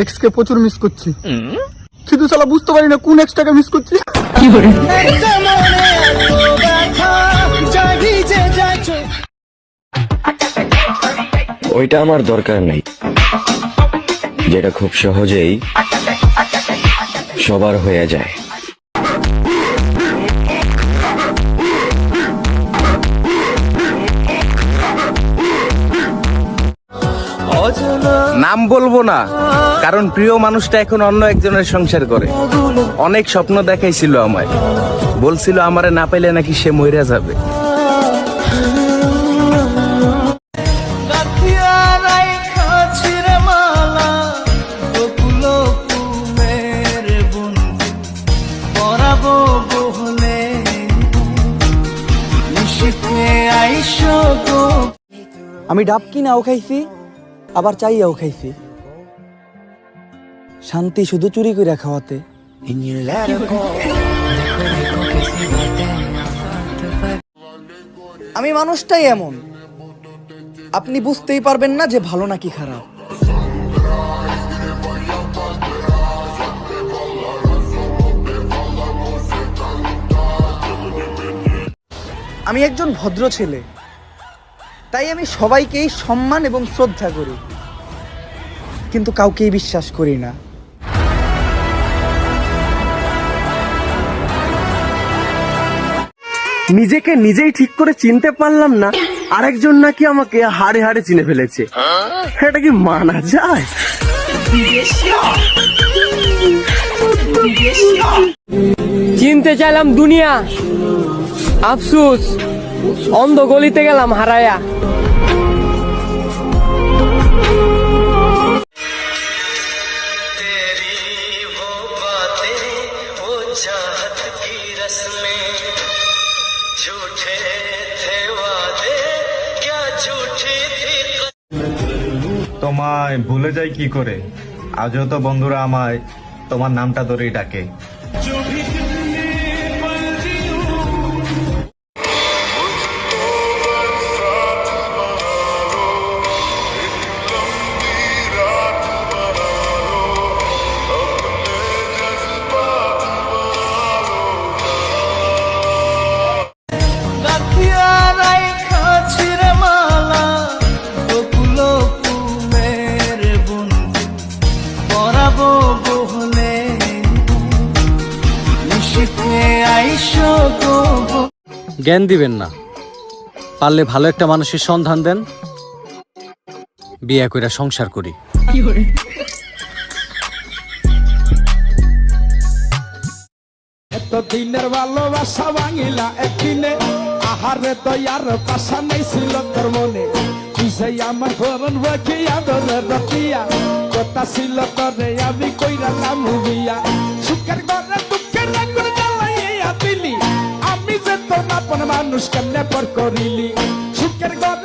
X কে প্রচুর miss করছি, শুধু শালা বুঝতে পারি না কোন এক্সটাকে মিস করছি। ওইটা আমার দরকার নেই, যেটা খুব সহজেই সবার হয়ে যায়। নাম বলবো না, কারণ প্রিয় মানুষটা এখন অন্য একজনের সংসার করে। অনেক স্বপ্ন দেখাইছিল আমায়, বলছিল আমারে না পাইলে নাকি সে মইরা যাবে। আমি ডাব কিনাও খাইছি, আবার চাইয়াও খাইছি। শান্তি শুধু চুরি করে খাওয়াতে। আমি মানুষটাই এমন, আপনি বুঝতেই পারবেন না যে ভালো নাকি খারাপ। আমি একজন ভদ্র ছেলে, তাই আমি সবাইকেই সম্মান এবং শ্রদ্ধা করি, কিন্তু কাউকেই বিশ্বাস করি না। নিজেকে নিজেই ঠিক করে চিনতে পারলাম না, আরেকজন নাকি আমাকে হাড়ে হাড়ে চিনে ফেলেছে। এটা কি মানা যায়? চিনতে চাইলাম দুনিয়া, আফসুস অন্ধ গলিতে গেলাম হারায়া। তোমায় ভুলে যাই কি করে? আজও তো বন্ধুরা আমায় তোমার নামটা ধরেই ডাকে। জ্ঞান দিবেন না, পারলে ভালো একটা মানুষের সন্ধান দেন, বিয়ে কইরা সংসার করি। এতদিনের ভালোবাসা ভাঙিলা একদিনে, আহারে দয়ার পাশা নেই ছিল তোর মনে। তুই সেই আমার হরণ বাকিয়া ধরে রতিয়া, কথা ছিল তোরে আমি কইরা নাম বিয়া। সুখের ঘরে দুঃখের আগুন জ্বালাইয়া দিলি, আমি যে তোর আপন মানুষ কেমনে পর করিলি। সুখের ঘরে